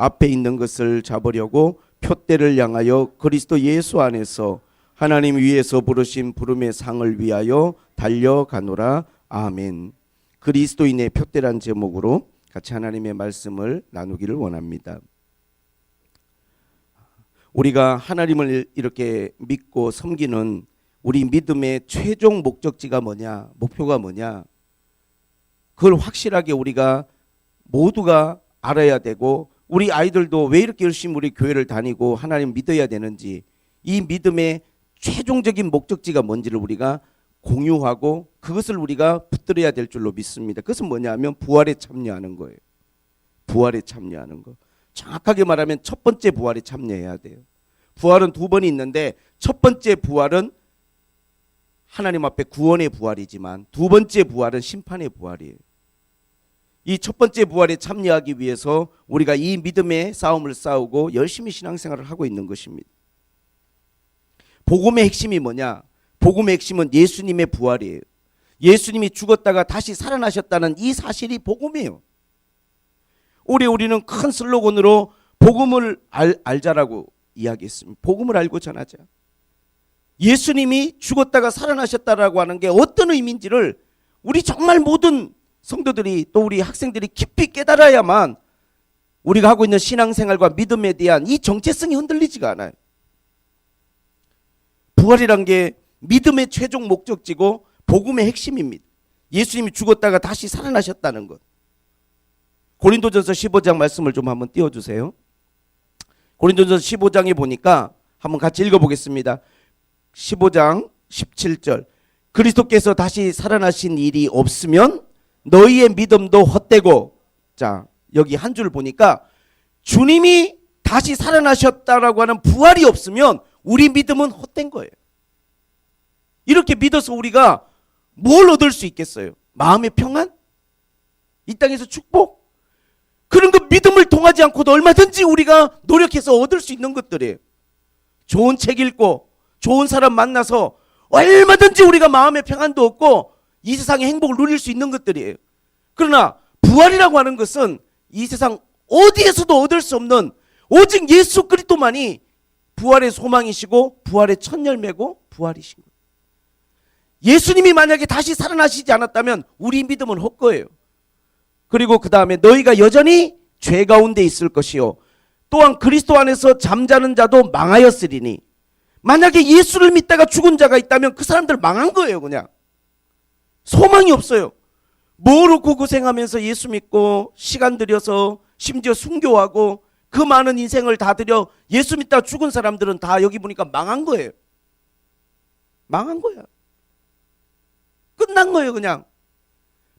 앞에 있는 것을 잡으려고 표대를 향하여 그리스도 예수 안에서 하나님 위에서 부르신 부름의 상을 위하여 달려가노라. 아멘. 그리스도인의 표대란 제목으로 같이 하나님의 말씀을 나누기를 원합니다. 우리가 하나님을 이렇게 믿고 섬기는 우리 믿음의 최종 목적지가 뭐냐, 목표가 뭐냐, 그걸 확실하게 우리가 모두가 알아야 되고, 우리 아이들도 왜 이렇게 열심히 우리 교회를 다니고 하나님 믿어야 되는지, 이 믿음의 최종적인 목적지가 뭔지를 우리가 공유하고 그것을 우리가 붙들어야 될 줄로 믿습니다. 그것은 뭐냐 하면 부활에 참여하는 거예요. 부활에 참여하는 거. 정확하게 말하면 첫 번째 부활에 참여해야 돼요. 부활은 두 번이 있는데, 첫 번째 부활은 하나님 앞에 구원의 부활이지만 두 번째 부활은 심판의 부활이에요. 이 첫 번째 부활에 참여하기 위해서 우리가 이 믿음의 싸움을 싸우고 열심히 신앙생활을 하고 있는 것입니다. 복음의 핵심이 뭐냐? 복음의 핵심은 예수님의 부활이에요. 예수님이 죽었다가 다시 살아나셨다는 이 사실이 복음이에요. 올해 우리는 큰 슬로건으로 복음을 알자라고 이야기했습니다. 복음을 알고 전하자. 예수님이 죽었다가 살아나셨다라고 하는 게 어떤 의미인지를 우리 정말 모든 성도들이, 또 우리 학생들이 깊이 깨달아야만 우리가 하고 있는 신앙생활과 믿음에 대한 이 정체성이 흔들리지가 않아요. 부활이란 게 믿음의 최종 목적지고 복음의 핵심입니다. 예수님이 죽었다가 다시 살아나셨다는 것. 고린도전서 15장 말씀을 좀 한번 띄워주세요. 고린도전서 15장에 보니까 한번 같이 읽어보겠습니다. 15장 17절. 그리스도께서 다시 살아나신 일이 없으면 너희의 믿음도 헛되고, 자 여기 한 줄 보니까 주님이 다시 살아나셨다라고 하는 부활이 없으면 우리 믿음은 헛된 거예요. 이렇게 믿어서 우리가 뭘 얻을 수 있겠어요? 마음의 평안? 이 땅에서 축복? 그런 거 믿음을 통하지 않고도 얼마든지 우리가 노력해서 얻을 수 있는 것들이에요. 좋은 책 읽고 좋은 사람 만나서 얼마든지 우리가 마음의 평안도 얻고 이 세상의 행복을 누릴 수 있는 것들이에요. 그러나 부활이라고 하는 것은 이 세상 어디에서도 얻을 수 없는, 오직 예수 그리스도만이 부활의 소망이시고 부활의 첫 열매고 부활이신 거예요. 예수님이 만약에 다시 살아나시지 않았다면 우리 믿음은 헛거예요. 그리고 그 다음에 너희가 여전히 죄 가운데 있을 것이요 또한 그리스도 안에서 잠자는 자도 망하였으리니, 만약에 예수를 믿다가 죽은 자가 있다면 그 사람들 망한 거예요. 그냥 소망이 없어요. 뭐로 고생하면서 예수 믿고 시간 들여서 심지어 순교하고 그 많은 인생을 다 들여 예수 믿다가 죽은 사람들은 다 여기 보니까 망한 거예요. 망한 거야. 끝난 거예요. 그냥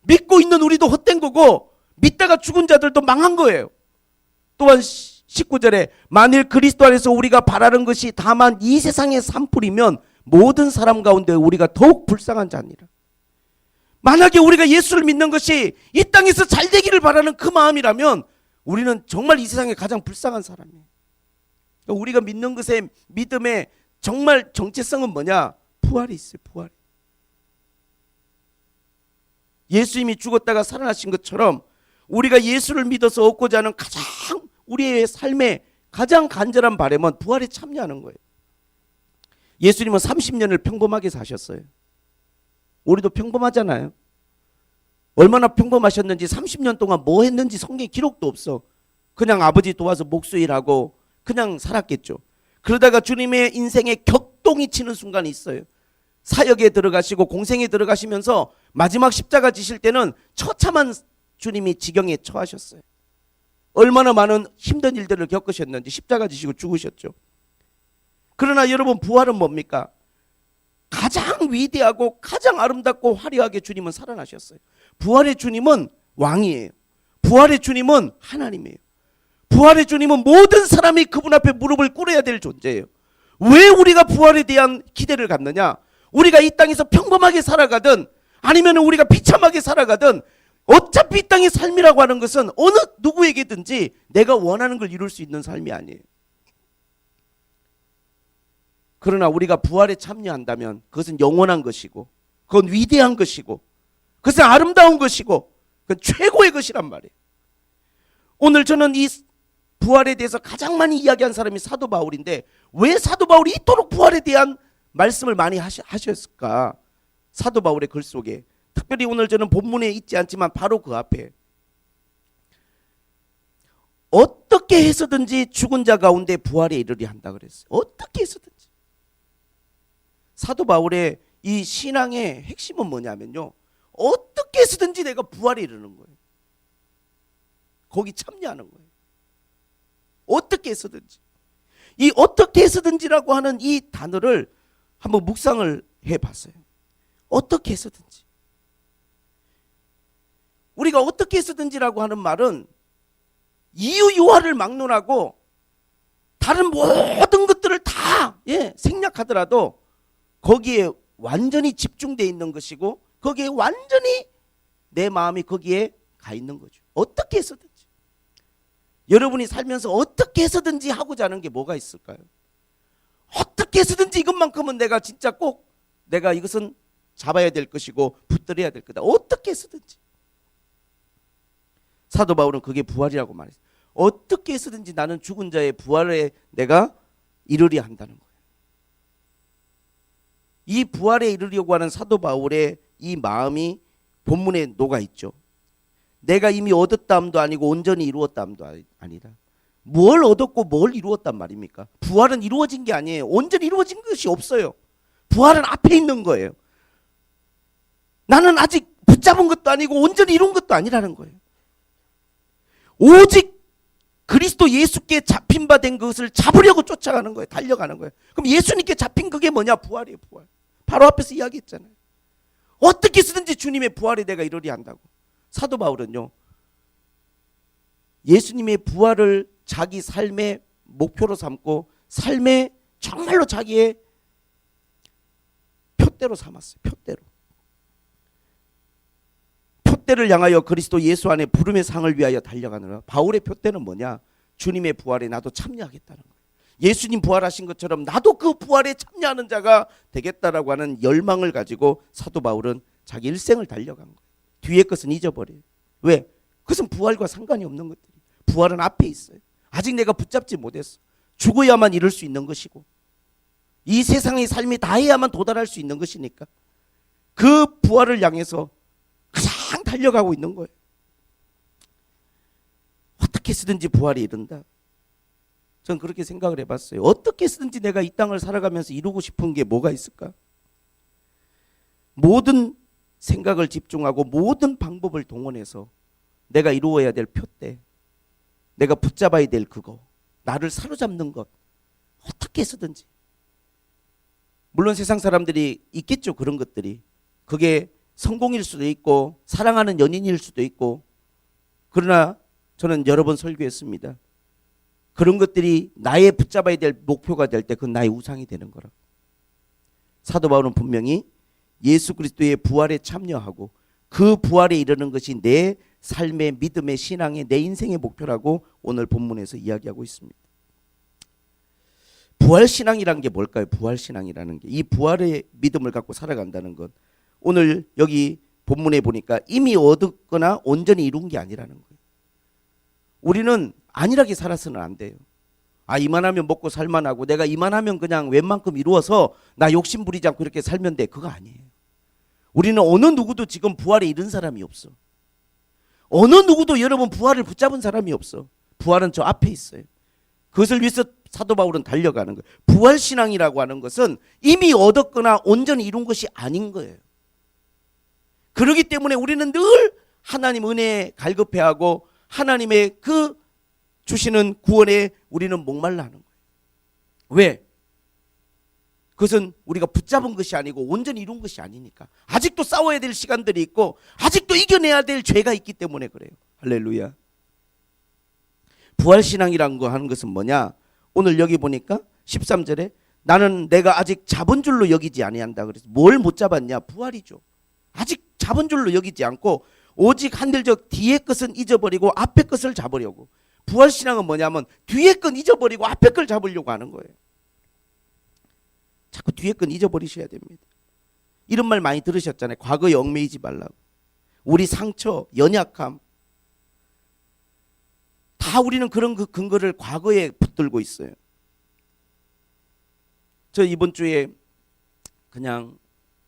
믿고 있는 우리도 헛된 거고 믿다가 죽은 자들도 망한 거예요. 또한 19절에 만일 그리스도 안에서 우리가 바라는 것이 다만 이 세상의 산풀이면 모든 사람 가운데 우리가 더욱 불쌍한 자니라. 만약에 우리가 예수를 믿는 것이 이 땅에서 잘 되기를 바라는 그 마음이라면 우리는 정말 이 세상에 가장 불쌍한 사람이에요. 우리가 믿는 것의 믿음의 정말 정체성은 뭐냐? 부활이 있어요. 부활. 예수님이 죽었다가 살아나신 것처럼 우리가 예수를 믿어서 얻고자 하는 가장 우리의 삶의 가장 간절한 바람은 부활에 참여하는 거예요. 예수님은 30년을 평범하게 사셨어요. 우리도 평범하잖아요. 얼마나 평범하셨는지, 30년 동안 뭐 했는지 성경에 기록도 없어. 그냥 아버지 도와서 목수일하고 그냥 살았겠죠. 그러다가 주님의 인생에 격동이 치는 순간이 있어요. 사역에 들어가시고 공생에 들어가시면서 마지막 십자가 지실 때는 처참한 주님이 지경에 처하셨어요. 얼마나 많은 힘든 일들을 겪으셨는지 십자가 지시고 죽으셨죠. 그러나 여러분, 부활은 뭡니까? 가장 위대하고 가장 아름답고 화려하게 주님은 살아나셨어요. 부활의 주님은 왕이에요. 부활의 주님은 하나님이에요. 부활의 주님은 모든 사람이 그분 앞에 무릎을 꿇어야 될 존재예요. 왜 우리가 부활에 대한 기대를 갖느냐? 우리가 이 땅에서 평범하게 살아가든 아니면 우리가 비참하게 살아가든 어차피 이 땅의 삶이라고 하는 것은 어느 누구에게든지 내가 원하는 걸 이룰 수 있는 삶이 아니에요. 그러나 우리가 부활에 참여한다면 그것은 영원한 것이고, 그건 위대한 것이고, 그것은 아름다운 것이고, 그건 최고의 것이란 말이에요. 오늘 저는 이 부활에 대해서 가장 많이 이야기한 사람이 사도 바울인데 왜 사도 바울이 이토록 부활에 대한 말씀을 많이 하셨을까? 사도 바울의 글 속에 특별히 오늘 저는 본문에 있지 않지만 바로 그 앞에 어떻게 해서든지 죽은 자 가운데 부활에 이르려 한다 그랬어요. 어떻게 해서든지. 사도 바울의 이 신앙의 핵심은 뭐냐면요, 어떻게 해서든지 내가 부활에 이르는 거예요. 거기 참여하는 거예요. 어떻게 해서든지. 이 어떻게 해서든지라고 하는 이 단어를 한번 묵상을 해봤어요. 어떻게 해서든지. 우리가 어떻게 해서든지라고 하는 말은 이유 요하를 막론하고 다른 모든 것들을 다 생략하더라도 거기에 완전히 집중되어 있는 것이고 거기에 완전히 내 마음이 거기에 가 있는 거죠. 어떻게 해서든지. 여러분이 살면서 어떻게 해서든지 하고자 하는 게 뭐가 있을까요? 어떻게 해서든지 이것만큼은 내가 진짜 꼭 내가 이것은 잡아야 될 것이고 붙들어야 될 거다. 어떻게 해서든지. 사도 바울은 그게 부활이라고 말했어요. 어떻게 해서든지 나는 죽은 자의 부활에 내가 이르려 한다는 거예요. 이 부활에 이르려고 하는 사도 바울의 이 마음이 본문에 녹아 있죠. 내가 이미 얻었다 함도 아니고 온전히 이루었다 함도 아니다. 뭘 얻었고 뭘 이루었단 말입니까? 부활은 이루어진 게 아니에요. 온전히 이루어진 것이 없어요. 부활은 앞에 있는 거예요. 나는 아직 붙잡은 것도 아니고 온전히 이룬 것도 아니라는 거예요. 오직 그리스도 예수께 잡힌 바 된 것을 잡으려고 쫓아가는 거예요. 달려가는 거예요. 그럼 예수님께 잡힌 그게 뭐냐? 부활이에요. 부활. 바로 앞에서 이야기했잖아요. 어떻게 쓰든지 주님의 부활에 내가 이르려 한다고. 사도 바울은요, 예수님의 부활을 자기 삶의 목표로 삼고 삶의 정말로 자기의 표대로 삼았어요. 표대를 향하여 그리스도 예수 안에 부름의 상을 위하여 달려가느라. 바울의 표대는 뭐냐? 주님의 부활에 나도 참여하겠다는 거예요. 예수님 부활하신 것처럼 나도 그 부활에 참여하는 자가 되겠다라고 하는 열망을 가지고 사도 바울은 자기 일생을 달려간 거예요. 뒤의 것은 잊어버려요. 왜? 그것은 부활과 상관이 없는 것들이. 부활은 앞에 있어요. 아직 내가 붙잡지 못했어. 죽어야만 이룰 수 있는 것이고 이 세상의 삶이 다해야만 도달할 수 있는 것이니까 그 부활을 향해서 가장 달려가고 있는 거예요. 어떻게 쓰든지 부활이 이른다. 전 그렇게 생각을 해봤어요. 어떻게 쓰든지 내가 이 땅을 살아가면서 이루고 싶은 게 뭐가 있을까? 모든 생각을 집중하고 모든 방법을 동원해서 내가 이루어야 될 표대, 내가 붙잡아야 될 그거, 나를 사로잡는 것, 어떻게 해서든지. 물론 세상 사람들이 있겠죠. 그런 것들이. 그게 성공일 수도 있고 사랑하는 연인일 수도 있고. 그러나 저는 여러 번 설교했습니다. 그런 것들이 나의 붙잡아야 될 목표가 될 때 그건 나의 우상이 되는 거라. 사도 바울은 분명히 예수 그리스도의 부활에 참여하고 그 부활에 이르는 것이 내 삶의 믿음의 신앙의 내 인생의 목표라고 오늘 본문에서 이야기하고 있습니다. 부활신앙이라는 게 뭘까요? 부활신앙이라는 게 이 부활의 믿음을 갖고 살아간다는 것. 오늘 여기 본문에 보니까 이미 얻었거나 온전히 이룬 게 아니라는 거예요. 우리는 안일하게 살아서는 안 돼요. 이만하면 먹고 살만하고 내가 이만하면 그냥 웬만큼 이루어서 나 욕심 부리지 않고 이렇게 살면 돼. 그거 아니에요. 우리는 어느 누구도 지금 부활에 이른 사람이 없어. 어느 누구도 여러분 부활을 붙잡은 사람이 없어. 부활은 저 앞에 있어요. 그것을 위해서 사도 바울은 달려가는 거예요. 부활신앙이라고 하는 것은 이미 얻었거나 온전히 이룬 것이 아닌 거예요. 그렇기 때문에 우리는 늘 하나님 은혜에 갈급해하고 하나님의 그 주시는 구원에 우리는 목말라 하는 거예요. 왜? 그것은 우리가 붙잡은 것이 아니고 온전히 이룬 것이 아니니까. 아직도 싸워야 될 시간들이 있고 아직도 이겨내야 될 죄가 있기 때문에 그래요. 할렐루야. 부활신앙이라는 거 하는 것은 뭐냐? 오늘 여기 보니까 13절에 나는 내가 아직 잡은 줄로 여기지 아니한다. 그래서 뭘 못 잡았냐? 부활이죠. 아직 잡은 줄로 여기지 않고 오직 한들적 뒤의 것은 잊어버리고 앞의 것을 잡으려고. 부활신앙은 뭐냐면 뒤의 건 잊어버리고 앞의 걸 잡으려고 하는 거예요. 자꾸 뒤의 건 잊어버리셔야 됩니다. 이런 말 많이 들으셨잖아요. 과거에 얽매이지 말라고. 우리 상처, 연약함 다 다 우리는 그런 그 근거를 과거에 붙들고 있어요. 저 이번 주에 그냥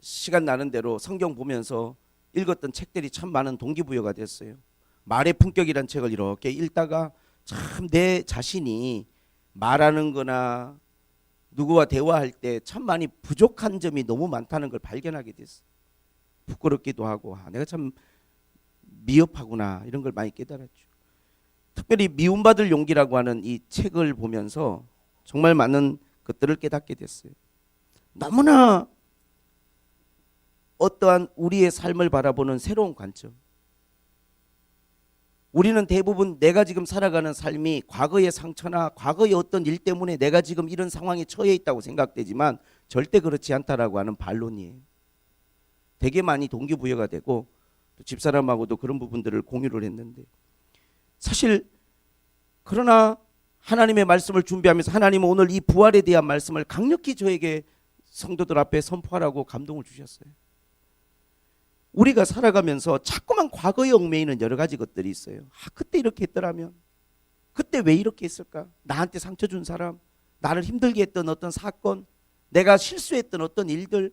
시간 나는 대로 성경 보면서 읽었던 책들이 참 많은 동기부여가 됐어요. 말의 품격이란 책을 이렇게 읽다가 참 내 자신이 말하는 거나 누구와 대화할 때 참 많이 부족한 점이 너무 많다는 걸 발견하게 됐어요. 부끄럽기도 하고 내가 참 미흡하구나 이런 걸 많이 깨달았죠. 특별히 미움받을 용기라고 하는 이 책을 보면서 정말 많은 것들을 깨닫게 됐어요. 너무나 어떠한 우리의 삶을 바라보는 새로운 관점. 우리는 대부분 내가 지금 살아가는 삶이 과거의 상처나 과거의 어떤 일 때문에 내가 지금 이런 상황에 처해 있다고 생각되지만 절대 그렇지 않다라고 하는 반론이에요. 되게 많이 동기부여가 되고 또 집사람하고도 그런 부분들을 공유를 했는데, 사실 그러나 하나님의 말씀을 준비하면서 하나님은 오늘 이 부활에 대한 말씀을 강력히 저에게 성도들 앞에 선포하라고 감동을 주셨어요. 우리가 살아가면서 자꾸만 과거에 얽매이는 여러 가지 것들이 있어요. 그때 이렇게 했더라면, 그때 왜 이렇게 했을까? 나한테 상처 준 사람, 나를 힘들게 했던 어떤 사건, 내가 실수했던 어떤 일들,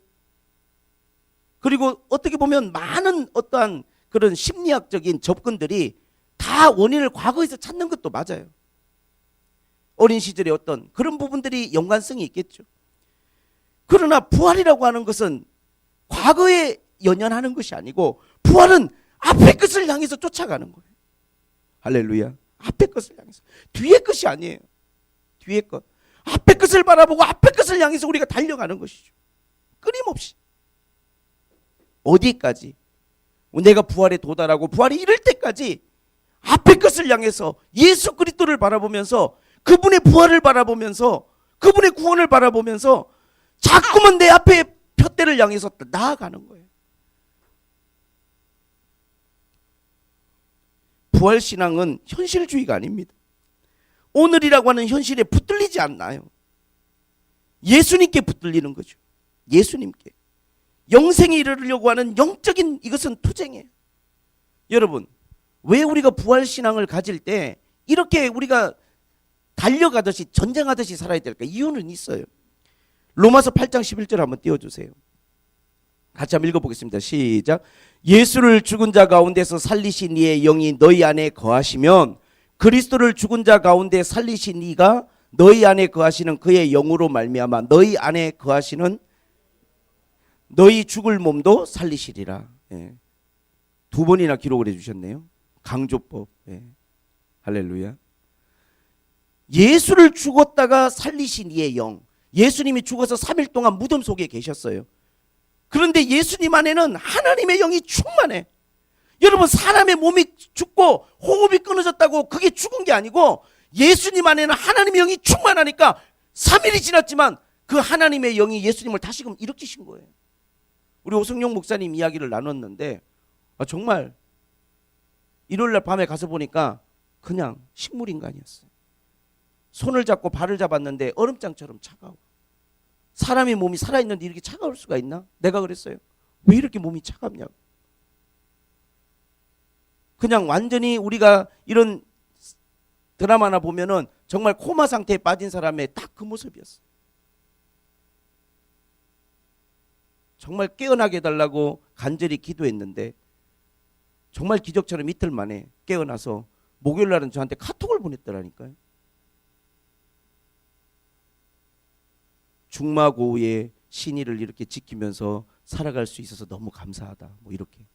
그리고 어떻게 보면 많은 어떠한 그런 심리학적인 접근들이 다 원인을 과거에서 찾는 것도 맞아요. 어린 시절의 어떤 그런 부분들이 연관성이 있겠죠. 그러나 부활이라고 하는 것은 과거에 연연하는 것이 아니고, 부활은 앞의 것을 향해서 쫓아가는 거예요. 할렐루야. 앞의 것을 향해서. 뒤의 것이 아니에요. 뒤의 것. 앞의 것을 바라보고 앞의 것을 향해서 우리가 달려가는 것이죠. 끊임없이. 어디까지? 내가 부활에 도달하고 부활에 이를 때까지 앞의 것을 향해서 예수 그리스도를 바라보면서, 그분의 부활을 바라보면서, 그분의 구원을 바라보면서 자꾸만 내 앞에 표대를 향해서 나아가는 거예요. 부활신앙은 현실주의가 아닙니다. 오늘이라고 하는 현실에 붙들리지 않나요? 예수님께 붙들리는 거죠. 예수님께. 영생에 이르려고 하는 영적인 이것은 투쟁이에요. 여러분, 왜 우리가 부활신앙을 가질 때 이렇게 우리가 달려가듯이 전쟁하듯이 살아야 될까? 이유는 있어요. 로마서 8장 11절 한번 띄워주세요. 같이 한번 읽어보겠습니다. 시작. 예수를 죽은 자 가운데서 살리신 이의 영이 너희 안에 거하시면 그리스도를 죽은 자 가운데 살리신 이가 너희 안에 거하시는 그의 영으로 말미암아 너희 안에 거하시는 너희 죽을 몸도 살리시리라. 예. 두 번이나 기록을 해주셨네요. 강조법. 예. 할렐루야. 예수를 죽었다가 살리신 이의 영. 예수님이 죽어서 3일 동안 무덤 속에 계셨어요. 그런데 예수님 안에는 하나님의 영이 충만해. 여러분, 사람의 몸이 죽고 호흡이 끊어졌다고 그게 죽은 게 아니고, 예수님 안에는 하나님의 영이 충만하니까 3일이 지났지만 그 하나님의 영이 예수님을 다시금 일으키신 거예요. 우리 오승용 목사님 이야기를 나눴는데, 정말 일요일날 밤에 가서 보니까 그냥 식물인간이었어요. 손을 잡고 발을 잡았는데 얼음장처럼 차가워. 사람의 몸이 살아있는데 이렇게 차가울 수가 있나? 내가 그랬어요. 왜 이렇게 몸이 차갑냐고. 그냥 완전히 우리가 이런 드라마나 보면은 정말 코마 상태에 빠진 사람의 딱 그 모습이었어요. 정말 깨어나게 해달라고 간절히 기도했는데 정말 기적처럼 이틀 만에 깨어나서 목요일 날은 저한테 카톡을 보냈더라니까요. 중마고우의 신의를 이렇게 지키면서 살아갈 수 있어서 너무 감사하다. 뭐 이렇게.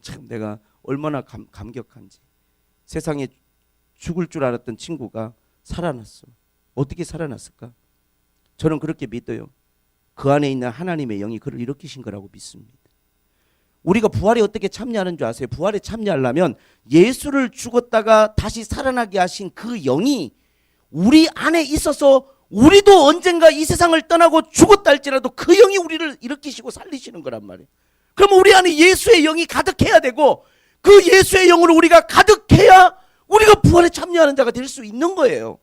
참 내가 얼마나 감격한지. 세상에 죽을 줄 알았던 친구가 살아났어. 어떻게 살아났을까? 저는 그렇게 믿어요. 그 안에 있는 하나님의 영이 그를 일으키신 거라고 믿습니다. 우리가 부활에 어떻게 참여하는 줄 아세요? 부활에 참여하려면 예수를 죽었다가 다시 살아나게 하신 그 영이 우리 안에 있어서, 우리도 언젠가 이 세상을 떠나고 죽었다 할지라도 그 영이 우리를 일으키시고 살리시는 거란 말이에요. 그러면 우리 안에 예수의 영이 가득해야 되고, 그 예수의 영으로 우리가 가득해야 우리가 부활에 참여하는 자가 될 수 있는 거예요.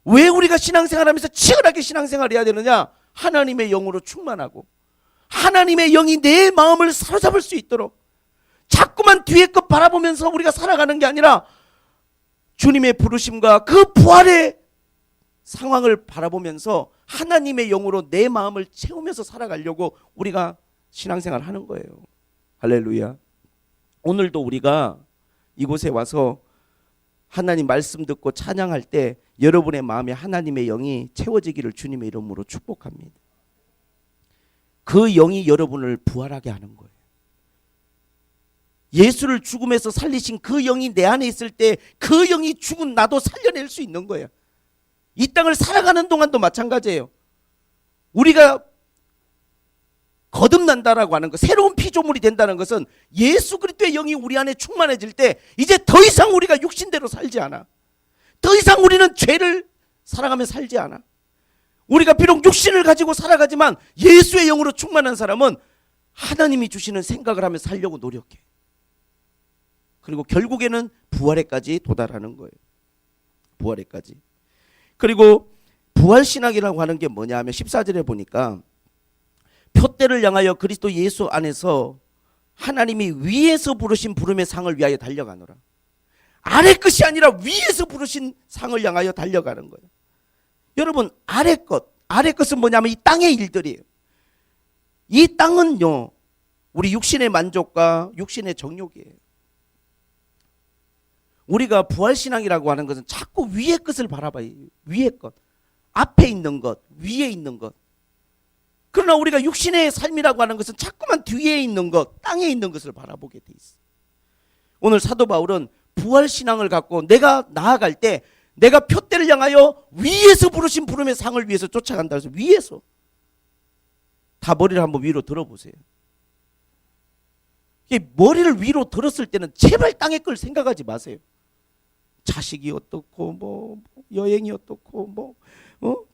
왜 우리가 신앙생활하면서 치열하게 신앙생활을 해야 되느냐? 하나님의 영으로 충만하고 하나님의 영이 내 마음을 사로잡을 수 있도록 자꾸만 뒤에 것 바라보면서 우리가 살아가는 게 아니라 주님의 부르심과 그 부활의 상황을 바라보면서 하나님의 영으로 내 마음을 채우면서 살아가려고 우리가 신앙생활을 하는 거예요. 할렐루야. 오늘도 우리가 이곳에 와서 하나님 말씀 듣고 찬양할 때 여러분의 마음에 하나님의 영이 채워지기를 주님의 이름으로 축복합니다. 그 영이 여러분을 부활하게 하는 거예요. 예수를 죽음에서 살리신 그 영이 내 안에 있을 때 그 영이 죽은 나도 살려낼 수 있는 거예요. 이 땅을 살아가는 동안도 마찬가지예요. 우리가 거듭난다라고 하는 것, 새로운 피조물이 된다는 것은 예수 그리스도의 영이 우리 안에 충만해질 때 이제 더 이상 우리가 육신대로 살지 않아. 더 이상 우리는 죄를 살아가며 살지 않아. 우리가 비록 육신을 가지고 살아가지만 예수의 영으로 충만한 사람은 하나님이 주시는 생각을 하며 살려고 노력해. 그리고 결국에는 부활에까지 도달하는 거예요. 부활에까지. 그리고 부활신학이라고 하는 게 뭐냐 하면 14절에 보니까 표대를 향하여 그리스도 예수 안에서 하나님이 위에서 부르신 부름의 상을 위하여 달려가노라. 아래 것이 아니라 위에서 부르신 상을 향하여 달려가는 거예요. 여러분, 아래 것은 뭐냐면 이 땅의 일들이에요. 이 땅은요, 우리 육신의 만족과 육신의 정욕이에요. 우리가 부활신앙이라고 하는 것은 자꾸 위의 것을 바라봐요. 위의 것, 앞에 있는 것, 위에 있는 것. 그러나 우리가 육신의 삶이라고 하는 것은 자꾸만 뒤에 있는 것, 땅에 있는 것을 바라보게 돼 있어. 오늘 사도 바울은 부활신앙을 갖고 내가 나아갈 때 내가 표대를 향하여 위에서 부르신 부름의 상을 위해서 쫓아간다 해서 위에서 다 머리를 한번 위로 들어보세요. 머리를 위로 들었을 때는 제발 땅의 걸 생각하지 마세요. 자식이 어떻고 뭐 여행이 어떻고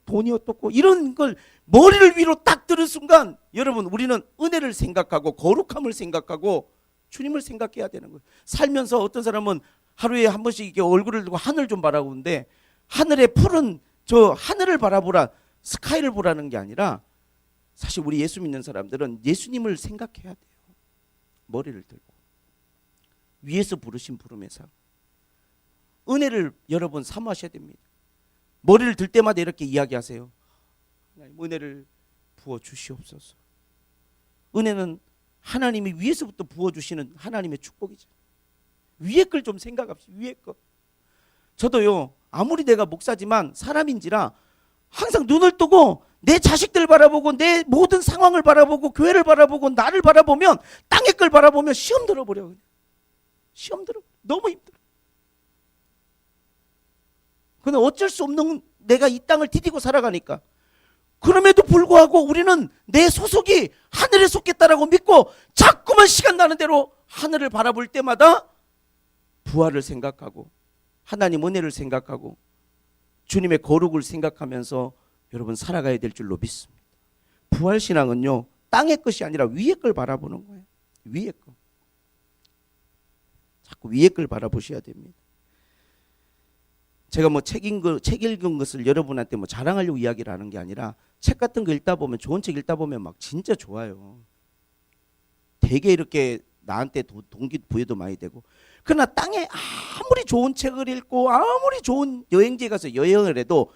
돈이 어떻고 이런 걸 머리를 위로 딱 들은 순간 여러분 우리는 은혜를 생각하고 거룩함을 생각하고 주님을 생각해야 되는 거예요. 살면서 어떤 사람은 하루에 한 번씩 이렇게 얼굴을 들고 하늘 좀 바라보는데 하늘의 푸른 저 하늘을 바라보라 스카이를 보라는 게 아니라 사실 우리 예수 믿는 사람들은 예수님을 생각해야 돼요. 머리를 들고 위에서 부르신 부름의 상 은혜를 여러분 사모하셔야 됩니다. 머리를 들 때마다 이렇게 이야기하세요. 하나님 은혜를 부어주시옵소서. 은혜는 하나님이 위에서부터 부어주시는 하나님의 축복이죠. 위에 걸 좀 생각합시다. 위에 거. 저도요 아무리 내가 목사지만 사람인지라 항상 눈을 뜨고 내 자식들 바라보고 내 모든 상황을 바라보고 교회를 바라보고 나를 바라보면 땅의 걸 바라보면 시험 들어버려. 시험 들어. 너무 힘들어. 근데 어쩔 수 없는 내가 이 땅을 디디고 살아가니까 그럼에도 불구하고 우리는 내 소속이 하늘에 속했다라고 믿고 자꾸만 시간 나는 대로 하늘을 바라볼 때마다 부활을 생각하고 하나님 은혜를 생각하고 주님의 거룩을 생각하면서 여러분 살아가야 될 줄로 믿습니다. 부활신앙은요 땅의 것이 아니라 위의 걸 바라보는 거예요. 위의 거. 자꾸 위의 걸 바라보셔야 됩니다. 제가 뭐 책 읽은 것을 여러분한테 뭐 자랑하려고 이야기를 하는 게 아니라 책 같은 거 읽다 보면 좋은 책 읽다 보면 막 진짜 좋아요. 되게 이렇게 나한테 동기부여도 많이 되고 그러나 땅에 아무리 좋은 책을 읽고 아무리 좋은 여행지에 가서 여행을 해도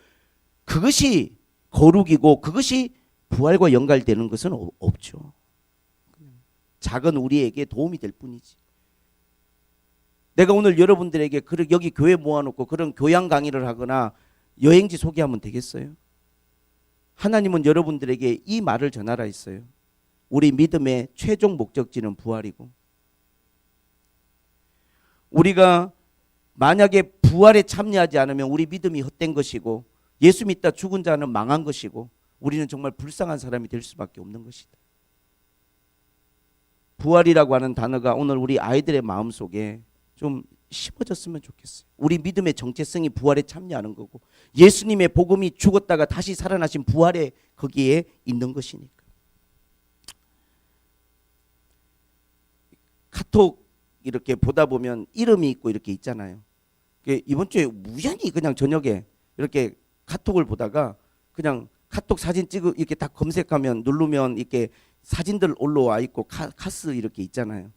그것이 거룩이고 그것이 부활과 연관되는 것은 없죠. 작은 우리에게 도움이 될 뿐이지. 내가 오늘 여러분들에게 여기 교회 모아놓고 그런 교양 강의를 하거나 여행지 소개하면 되겠어요? 하나님은 여러분들에게 이 말을 전하라 했어요. 우리 믿음의 최종 목적지는 부활이고 우리가 만약에 부활에 참여하지 않으면 우리 믿음이 헛된 것이고 예수 믿다 죽은 자는 망한 것이고 우리는 정말 불쌍한 사람이 될 수밖에 없는 것이다. 부활이라고 하는 단어가 오늘 우리 아이들의 마음속에 좀 심어졌으면 좋겠어요. 우리 믿음의 정체성이 부활에 참여하는 거고 예수님의 복음이 죽었다가 다시 살아나신 부활에 거기에 있는 것이니까. 카톡 이렇게 보다 보면 이름이 있고 이렇게 있잖아요. 이번 주에 우연히 그냥 저녁에 이렇게 카톡을 보다가 그냥 카톡 사진 찍어 이렇게 딱 검색하면 누르면 이렇게 사진들 올라와 있고 카스 이렇게 있잖아요.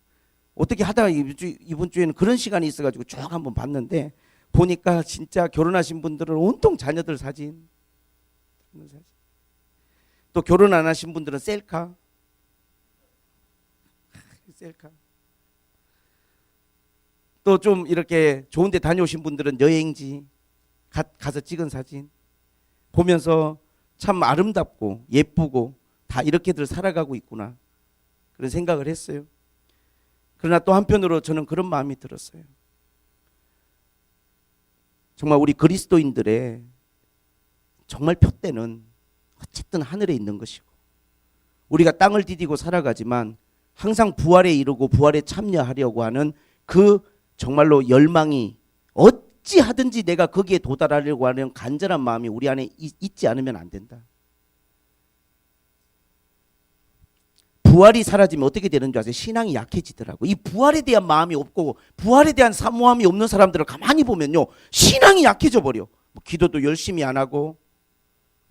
어떻게 하다가 이번 주에는 그런 시간이 있어가지고 쭉 한번 봤는데 보니까 진짜 결혼하신 분들은 온통 자녀들 사진. 또 결혼 안 하신 분들은 셀카. 셀카. 또 좀 이렇게 좋은 데 다녀오신 분들은 여행지 가서 찍은 사진 보면서 참 아름답고 예쁘고 다 이렇게들 살아가고 있구나 그런 생각을 했어요. 그러나 또 한편으로 저는 그런 마음이 들었어요. 정말 우리 그리스도인들의 정말 표대는 어쨌든 하늘에 있는 것이고, 우리가 땅을 디디고 살아가지만 항상 부활에 이르고 부활에 참여하려고 하는 그 정말로 열망이 어찌 하든지 내가 거기에 도달하려고 하는 간절한 마음이 우리 안에 있지 않으면 안 된다. 부활이 사라지면 어떻게 되는 줄 아세요? 신앙이 약해지더라고. 이 부활에 대한 마음이 없고 부활에 대한 사모함이 없는 사람들을 가만히 보면요, 신앙이 약해져 버려. 뭐 기도도 열심히 안 하고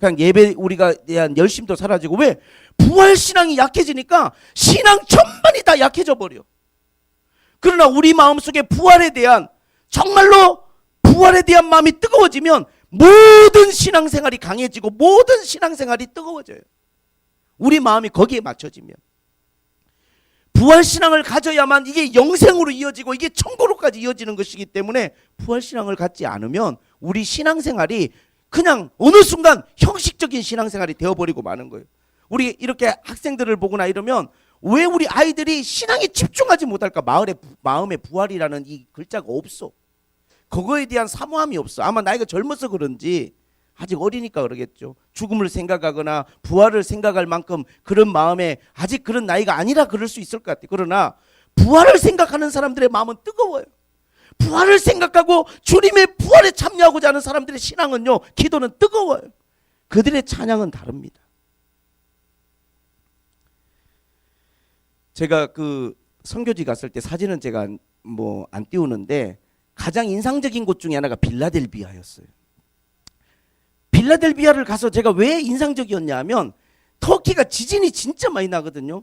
그냥 예배 우리가 대한 열심도 사라지고. 왜? 부활 신앙이 약해지니까 신앙 전반이 다 약해져 버려. 그러나 우리 마음속에 부활에 대한, 정말로 부활에 대한 마음이 뜨거워지면 모든 신앙생활이 강해지고 모든 신앙생활이 뜨거워져요. 우리 마음이 거기에 맞춰지면. 부활신앙을 가져야만 이게 영생으로 이어지고 이게 천국으로까지 이어지는 것이기 때문에 부활신앙을 갖지 않으면 우리 신앙생활이 그냥 어느 순간 형식적인 신앙생활이 되어버리고 마는 거예요. 우리 이렇게 학생들을 보거나 이러면 왜 우리 아이들이 신앙에 집중하지 못할까? 마음에 부활이라는 이 글자가 없어. 그거에 대한 사모함이 없어. 아마 나이가 젊어서 그런지, 아직 어리니까 그러겠죠. 죽음을 생각하거나 부활을 생각할 만큼 그런 마음에 아직 그런 나이가 아니라 그럴 수 있을 것 같아요. 그러나 부활을 생각하는 사람들의 마음은 뜨거워요. 부활을 생각하고 주님의 부활에 참여하고자 하는 사람들의 신앙은요, 기도는 뜨거워요. 그들의 찬양은 다릅니다. 제가 그 선교지 갔을 때 사진은 제가 뭐 안 띄우는데 가장 인상적인 곳 중에 하나가 빌라델비아였어요. 빌라델비아를 가서 제가 왜 인상적이었냐 하면, 터키가 지진이 진짜 많이 나거든요.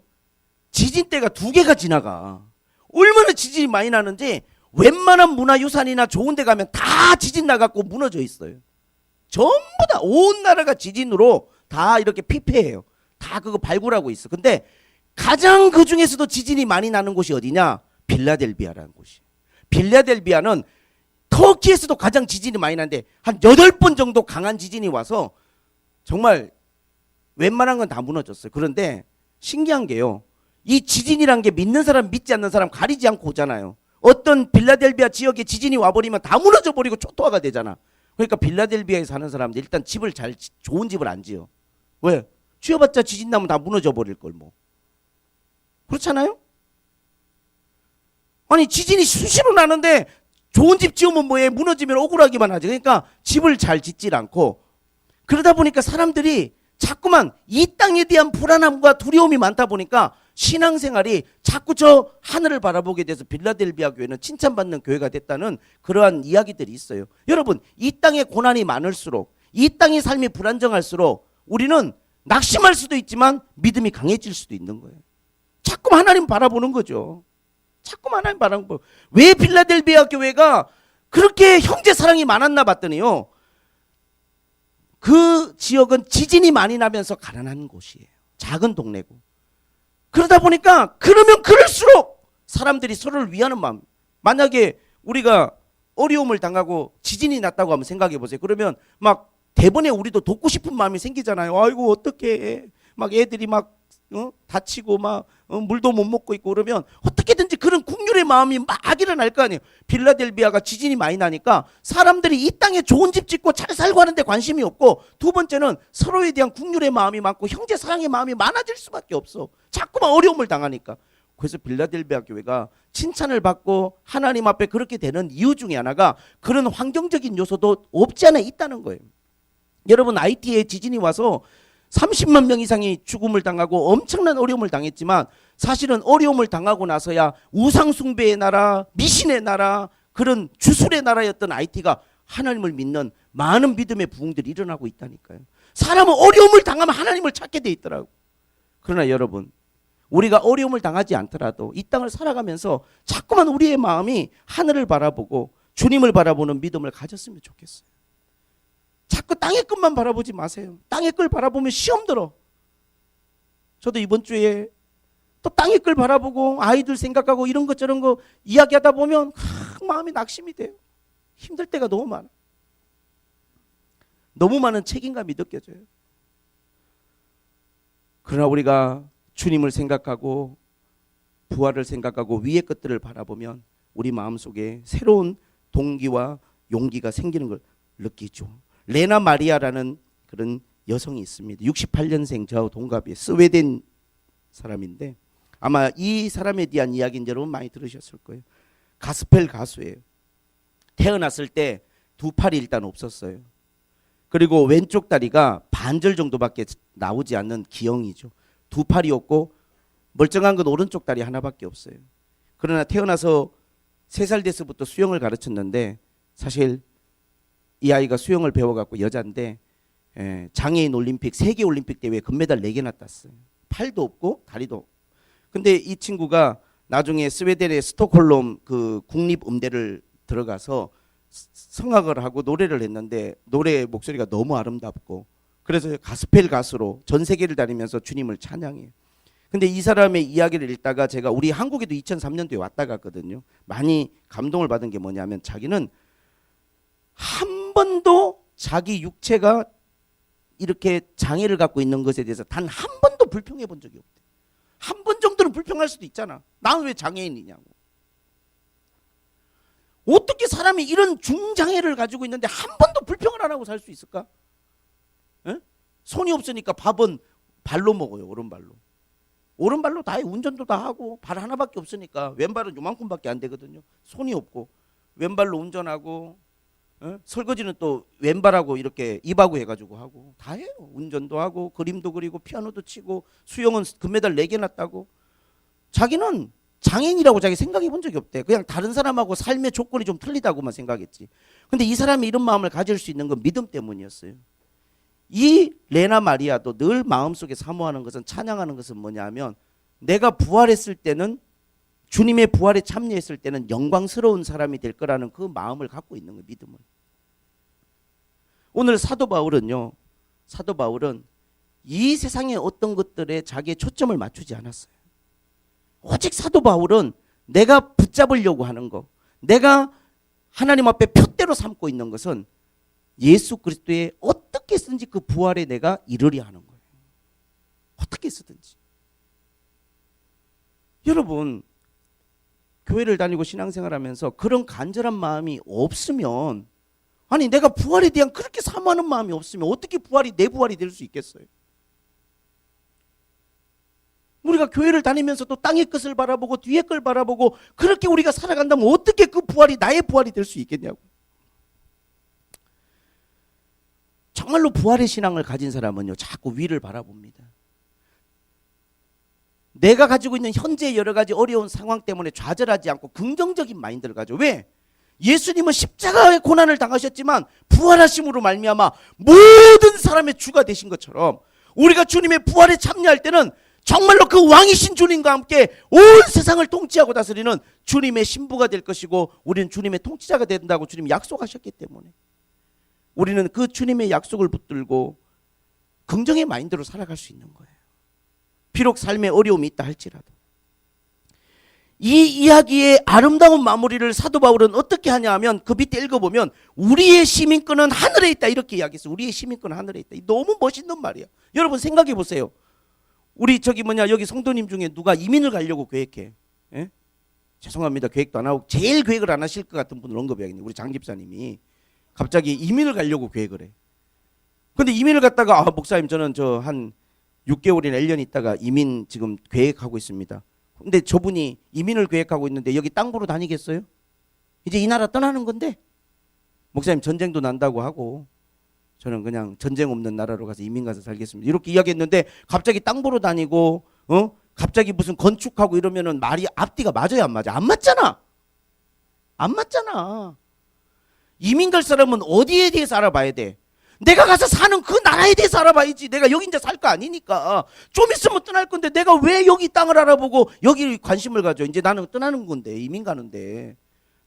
지진 때가 2개가 지나가. 얼마나 지진이 많이 나는지 웬만한 문화유산이나 좋은 데 가면 다 지진 나갖고 무너져 있어요. 전부 다 온 나라가 지진으로 다 이렇게 피폐해요. 다 그거 발굴하고 있어. 근데 가장 그 중에서도 지진이 많이 나는 곳이 어디냐? 빌라델비아라는 곳이에요. 빌라델비아는 터키에서도 가장 지진이 많이 나는데 한 8번 정도 강한 지진이 와서 정말 웬만한 건 다 무너졌어요. 그런데 신기한 게요, 이 지진이란 게 믿는 사람 믿지 않는 사람 가리지 않고 오잖아요. 어떤 빌라델비아 지역에 지진이 와버리면 다 무너져 버리고 초토화가 되잖아. 그러니까 빌라델비아에 사는 사람들 일단 집을 좋은 집을 안 지어. 왜? 지어봤자 지진 나면 다 무너져 버릴 걸 뭐. 그렇잖아요? 아니 지진이 수시로 나는데 좋은 집 지으면 뭐해? 무너지면 억울하기만 하지. 그러니까 집을 잘 짓질 않고, 그러다 보니까 사람들이 자꾸만 이 땅에 대한 불안함과 두려움이 많다 보니까 신앙생활이 자꾸 저 하늘을 바라보게 돼서 빌라델비아 교회는 칭찬받는 교회가 됐다는 그러한 이야기들이 있어요. 여러분, 이 땅에 고난이 많을수록, 이 땅의 삶이 불안정할수록 우리는 낙심할 수도 있지만 믿음이 강해질 수도 있는 거예요. 자꾸 하나님 바라보는 거죠. 자꾸 하나님 바라보는 거예요. 왜 빌라델비아 교회가 그렇게 형제 사랑이 많았나 봤더니요, 그 지역은 지진이 많이 나면서 가난한 곳이에요. 작은 동네고. 그러다 보니까 그러면 그럴수록 사람들이 서로를 위하는 마음. 만약에 우리가 어려움을 당하고 지진이 났다고 한번 생각해 보세요. 그러면 막 대번에 우리도 돕고 싶은 마음이 생기잖아요. 아이고 어떡해. 막 애들이 막 다치고 막 물도 못 먹고 있고 그러면 어떻게든지 그런 국률의 마음이 막 일어날 거 아니에요. 빌라델비아가 지진이 많이 나니까 사람들이 이 땅에 좋은 집 짓고 잘 살고 하는데 관심이 없고, 두 번째는 서로에 대한 국률의 마음이 많고 형제 사랑의 마음이 많아질 수밖에 없어. 자꾸만 어려움을 당하니까. 그래서 빌라델비아 교회가 칭찬을 받고 하나님 앞에 그렇게 되는 이유 중에 하나가 그런 환경적인 요소도 없지 않아 있다는 거예요. 여러분, IT에 지진이 와서 30만 명 이상이 죽음을 당하고 엄청난 어려움을 당했지만, 사실은 어려움을 당하고 나서야 우상숭배의 나라, 미신의 나라, 그런 주술의 나라였던 IT가 하나님을 믿는 많은 믿음의 부흥들이 일어나고 있다니까요. 사람은 어려움을 당하면 하나님을 찾게 돼 있더라고. 그러나 여러분, 우리가 어려움을 당하지 않더라도 이 땅을 살아가면서 자꾸만 우리의 마음이 하늘을 바라보고 주님을 바라보는 믿음을 가졌으면 좋겠어요. 자꾸 땅의 것만 바라보지 마세요. 땅의 걸 바라보면 시험 들어. 저도 이번 주에 또 땅의 걸 바라보고 아이들 생각하고 이런 것 저런 거 이야기하다 보면 마음이 낙심이 돼요. 힘들 때가 너무 많아. 너무 많은 책임감이 느껴져요. 그러나 우리가 주님을 생각하고 부활을 생각하고 위의 것들을 바라보면 우리 마음속에 새로운 동기와 용기가 생기는 걸 느끼죠. 레나 마리아라는 그런 여성이 있습니다. 68년생 저하고 동갑이에요. 스웨덴 사람인데 아마 이 사람에 대한 이야기는 여러분 많이 들으셨을 거예요. 가스펠 가수예요. 태어났을 때 두 팔이 일단 없었어요. 그리고 왼쪽 다리가 반절 정도밖에 나오지 않는 기형이죠. 두 팔이 없고 멀쩡한 건 오른쪽 다리 하나밖에 없어요. 그러나 태어나서 3살 돼서부터 수영을 가르쳤는데 사실 이 아이가 수영을 배워갖고 여자인데 장애인 올림픽 세계 올림픽 대회에 금메달 4개나 땄어요. 팔도 없고 다리도 없고. 근데 이 친구가 나중에 스웨덴의 스톡홀름 그 국립음대를 들어가서 성악을 하고 노래를 했는데 노래 목소리가 너무 아름답고 그래서 가스펠 가수로 전 세계를 다니면서 주님을 찬양해요. 근데 이 사람의 이야기를 읽다가 제가 우리 한국에도 2003년도에 왔다 갔거든요. 많이 감동을 받은 게 뭐냐면 자기는 한 번도 자기 육체가 이렇게 장애를 갖고 있는 것에 대해서 단 한 번도 불평해 본 적이 없대. 한 번 정도는 불평할 수도 있잖아. 나는 왜 장애인이냐고. 어떻게 사람이 이런 중장애를 가지고 있는데 한 번도 불평을 안 하고 살 수 있을까? 에? 손이 없으니까 밥은 발로 먹어요. 오른발로. 오른발로 다 해. 운전도 다 하고 발 하나밖에 없으니까 왼발은 요만큼밖에 안 되거든요. 손이 없고 왼발로 운전하고 설거지는 또 왼발하고 이렇게 입하고 해가지고 하고 다 해요. 운전도 하고 그림도 그리고 피아노도 치고 수영은 금메달 4개나 따고 자기는 장애인이라고 자기 생각해 본 적이 없대. 그냥 다른 사람하고 삶의 조건이 좀 틀리다고만 생각했지. 근데 이 사람이 이런 마음을 가질 수 있는 건 믿음 때문이었어요. 이 레나 마리아도 늘 마음속에 사모하는 것은 찬양하는 것은 뭐냐면 내가 부활했을 때는 주님의 부활에 참여했을 때는 영광스러운 사람이 될 거라는 그 마음을 갖고 있는 거예요. 믿음을. 오늘 사도 바울은 이 세상의 어떤 것들에 자기의 초점을 맞추지 않았어요. 오직 사도 바울은 내가 붙잡으려고 하는 거, 내가 하나님 앞에 표대로 삼고 있는 것은 예수 그리스도의 어떻게 쓰든지 그 부활에 내가 이르려 하는 거예요. 어떻게 쓰든지. 여러분 교회를 다니고 신앙생활하면서 그런 간절한 마음이 없으면 아니 내가 부활에 대한 그렇게 사모하는 마음이 없으면 어떻게 부활이 내 부활이 될 수 있겠어요? 우리가 교회를 다니면서도 땅의 것을 바라보고 뒤의 걸 바라보고 그렇게 우리가 살아간다면 어떻게 그 부활이 나의 부활이 될 수 있겠냐고. 정말로 부활의 신앙을 가진 사람은요 자꾸 위를 바라봅니다. 내가 가지고 있는 현재의 여러 가지 어려운 상황 때문에 좌절하지 않고 긍정적인 마인드를 가져. 왜? 예수님은 십자가의 고난을 당하셨지만 부활하심으로 말미암아 모든 사람의 주가 되신 것처럼 우리가 주님의 부활에 참여할 때는 정말로 그 왕이신 주님과 함께 온 세상을 통치하고 다스리는 주님의 신부가 될 것이고 우리는 주님의 통치자가 된다고 주님이 약속하셨기 때문에 우리는 그 주님의 약속을 붙들고 긍정의 마인드로 살아갈 수 있는 거예요. 비록 삶에 어려움이 있다 할지라도. 이 이야기의 아름다운 마무리를 사도 바울은 어떻게 하냐 하면 그 밑에 읽어보면 우리의 시민권은 하늘에 있다 이렇게 이야기했어요. 우리의 시민권은 하늘에 있다. 너무 멋있는 말이야. 여러분 생각해 보세요. 우리 여기 성도님 중에 누가 이민을 가려고 계획해? 예? 죄송합니다. 계획도 안 하고 제일 계획을 안 하실 것 같은 분을 언급해야겠네요. 우리 장 집사님이 갑자기 이민을 가려고 계획을 해. 근데 이민을 갔다가 목사님 저는 한 6개월이나 1년 있다가 이민 지금 계획하고 있습니다. 근데 저분이 이민을 계획하고 있는데 여기 땅 보러 다니겠어요? 이제 이 나라 떠나는 건데 목사님 전쟁도 난다고 하고 저는 그냥 전쟁 없는 나라로 가서 이민 가서 살겠습니다. 이렇게 이야기했는데 갑자기 땅 보러 다니고 갑자기 무슨 건축하고 이러면은 말이 앞뒤가 맞아요, 안 맞아? 안 맞잖아. 안 맞잖아. 이민 갈 사람은 어디에 대해서 알아봐야 돼? 내가 가서 사는 그 나라에 대해서 알아봐야지. 내가 여기 이제 살 거 아니니까. 좀 있으면 떠날 건데 내가 왜 여기 땅을 알아보고 여기 관심을 가져? 이제 나는 떠나는 건데 이민 가는데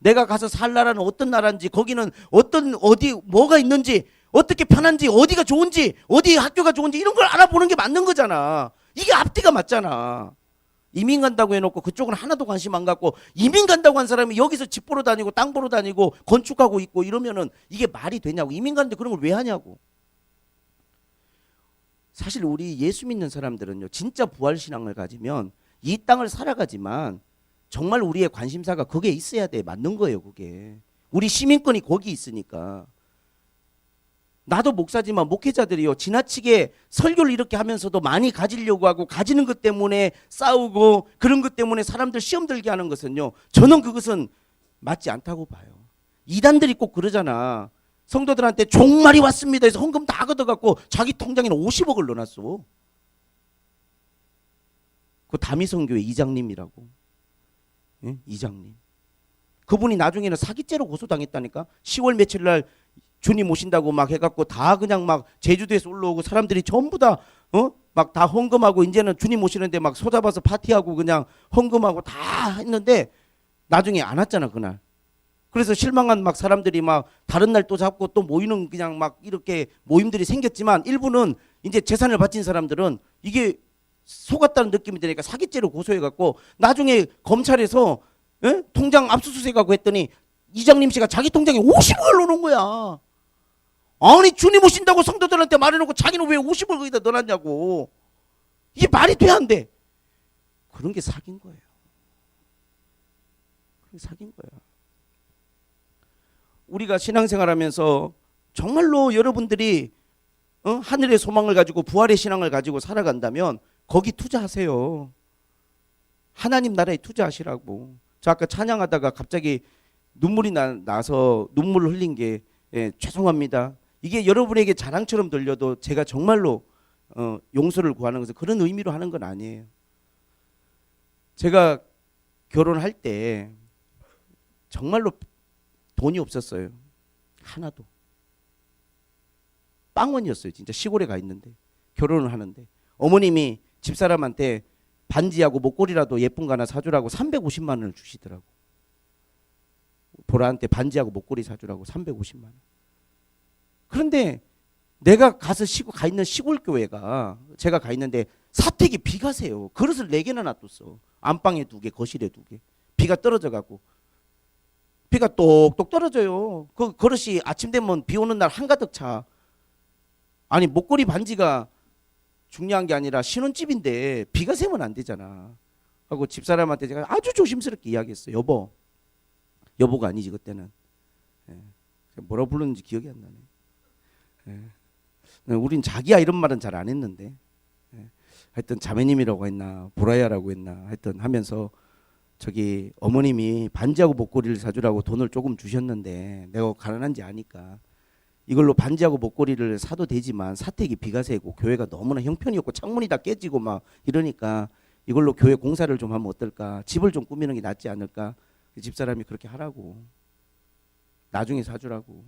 내가 가서 살 나라는 어떤 나라인지, 거기는 어디 뭐가 있는지, 어떻게 편한지, 어디가 좋은지, 어디 학교가 좋은지 이런 걸 알아보는 게 맞는 거잖아. 이게 앞뒤가 맞잖아. 이민 간다고 해놓고 그쪽은 하나도 관심 안 갖고, 이민 간다고 한 사람이 여기서 집 보러 다니고 땅 보러 다니고 건축하고 있고 이러면은 이게 말이 되냐고. 이민 가는데 그런 걸 왜 하냐고. 사실 우리 예수 믿는 사람들은요, 진짜 부활신앙을 가지면 이 땅을 살아가지만 정말 우리의 관심사가 거기에 있어야 돼. 맞는 거예요, 그게. 우리 시민권이 거기 있으니까. 나도 목사지만 목회자들이요, 지나치게 설교를 이렇게 하면서도 많이 가지려고 하고 가지는 것 때문에 싸우고 그런 것 때문에 사람들 시험 들게 하는 것은요, 저는 그것은 맞지 않다고 봐요. 이단들이 꼭 그러잖아. 성도들한테 종말이 왔습니다 해서 헌금 다 걷어갖고 자기 통장에는 50억을 넣어놨어. 그 다미성교회 이장님이라고. 예? 이장님. 그분이 나중에는 사기죄로 고소당했다니까. 10월 며칠 날 주님 오신다고 막 해갖고 다 그냥 막 제주도에서 올라오고 사람들이 전부 다 막 다 헌금하고 이제는 주님 오시는데 막 소잡아서 파티하고 그냥 헌금하고 다 했는데 나중에 안 왔잖아, 그날. 그래서 실망한 막 사람들이 막 다른 날 또 잡고 또 모이는 그냥 막 이렇게 모임들이 생겼지만, 일부는 이제 재산을 바친 사람들은 이게 속았다는 느낌이 드니까 사기죄로 고소해갖고 나중에 검찰에서 통장 압수수색하고 했더니 이장님 씨가 자기 통장에 50억을 넣어놓은 거야. 아니 주님 오신다고 성도들한테 말해놓고 자기는 왜 50억을 거기다 넣어놨냐고. 이게 말이 돼 안 돼? 그런 게 사기인 거예요. 그게 사기인 거야. 우리가 신앙생활하면서 정말로 여러분들이 하늘의 소망을 가지고 부활의 신앙을 가지고 살아간다면 거기 투자하세요. 하나님 나라에 투자하시라고. 저 아까 찬양하다가 갑자기 눈물이 나서 눈물을 흘린 게, 죄송합니다. 이게 여러분에게 자랑처럼 들려도 제가 정말로 용서를 구하는 것은 그런 의미로 하는 건 아니에요. 제가 결혼할 때 정말로 돈이 없었어요. 하나도. 빵원이었어요. 진짜 시골에 가 있는데 결혼을 하는데 어머님이 집사람한테 반지하고 목걸이라도 예쁜 거 하나 사주라고 350만 원을 주시더라고. 보라한테 반지하고 목걸이 사주라고 350만 원. 그런데 내가 가서 가 있는 시골 교회가, 제가 가 있는데 사택이 비가 새요. 그릇을 4개나 놔뒀어. 안방에 2개, 거실에 2개. 비가 떨어져 갖고. 비가 똑똑 떨어져요. 그 그릇이 아침 되면 비 오는 날 한가득 차. 아니 목걸이 반지가 중요한 게 아니라 신혼집인데 비가 새면 안 되잖아. 하고 집사람한테 제가 아주 조심스럽게 이야기했어요. 여보가 아니지 그때는. 뭐라 불렀는지 기억이 안 나네. 우린 자기야 이런 말은 잘 안 했는데, 하여튼 자매님이라고 했나 보라야라고 했나 하여튼 하면서, 저기 어머님이 반지하고 목걸이를 사주라고 돈을 조금 주셨는데 내가 가난한지 아니까 이걸로 반지하고 목걸이를 사도 되지만 사택이 비가 새고 교회가 너무나 형편이 없고 창문이 다 깨지고 막 이러니까 이걸로 교회 공사를 좀 하면 어떨까, 집을 좀 꾸미는 게 낫지 않을까. 집사람이 그렇게 하라고, 나중에 사주라고.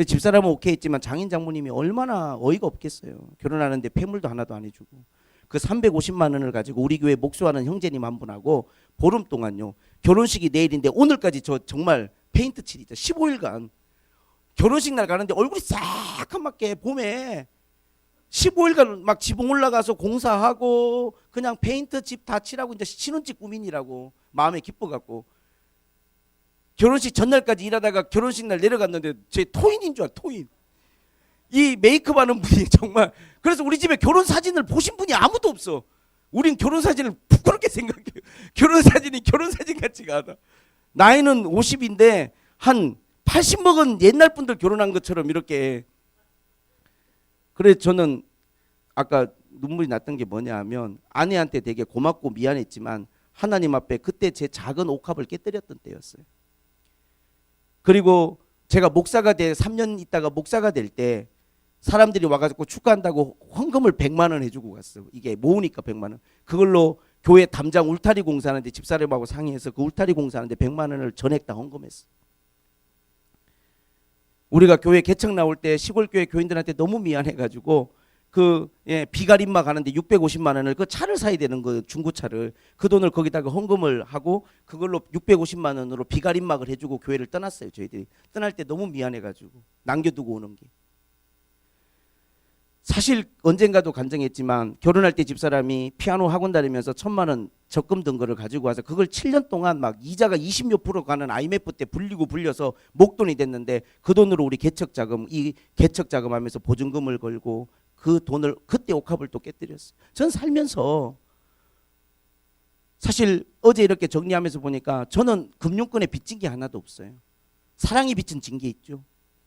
집사람은 오케이 했지만 장인 장모님이 얼마나 어이가 없겠어요. 결혼하는데 폐물도 하나도 안 해주고. 그 350만 원을 가지고 우리 교회 목수하는 형제님 한 분하고 보름 동안요, 결혼식이 내일인데 오늘까지 저 정말 페인트 칠이죠. 15일간 결혼식 날 가는데 얼굴이 새까맣게 봄에 15일간 막 지붕 올라가서 공사하고 그냥 페인트 집 다 칠하고 이제 신혼집 꾸민이라고 마음에 기뻐갖고 결혼식 전날까지 일하다가 결혼식 날 내려갔는데 제 토인인 줄 알아. 토인. 이 메이크업 하는 분이 정말, 그래서 우리 집에 결혼 사진을 보신 분이 아무도 없어. 우린 결혼 사진을 부끄럽게 생각해요. 결혼 사진이 결혼 사진 같지가 않아. 나이는 50인데 한 80 먹은 옛날 분들 결혼한 것처럼 이렇게. 그래 저는 아까 눈물이 났던 게 뭐냐 하면 아내한테 되게 고맙고 미안했지만 하나님 앞에 그때 제 작은 옥합을 깨뜨렸던 때였어요. 그리고 제가 목사가 3년 있다가 목사가 될 때 사람들이 와가지고 축하한다고 헌금을 100만 원 해주고 갔어. 이게 모으니까 100만 원. 그걸로 교회 담장 울타리 공사하는데 집사람하고 상의해서 그 울타리 공사하는데 100만 원을 전액 다 헌금했어. 우리가 교회 개척 나올 때 시골 교회 교인들한테 너무 미안해가지고 비가림마 가는데 650만 원을 그 차를 사야 되는 거, 중고차를. 그 돈을 거기다가 헌금을 하고 그걸로 650만 원으로 비가림막을 해주고 교회를 떠났어요. 저희들이 떠날 때 너무 미안해가지고 남겨두고 오는 게. 사실 언젠가도 간증했지만 결혼할 때 집사람이 피아노 학원 다니면서 1,000만 원 적금 든 거를 가지고 와서 그걸 7년 동안 막 이자가 20몇 프로 가는 IMF 때 불려서 목돈이 됐는데 그 돈으로 우리 개척자금 하면서 보증금을 걸고 그 돈을 그때 옥합을 또 깨뜨렸어요. 전 살면서 사실 어제 이렇게 정리하면서 보니까 저는 금융권에 빚진 게 하나도 없어요. 사랑이 빚은 진 게 있죠.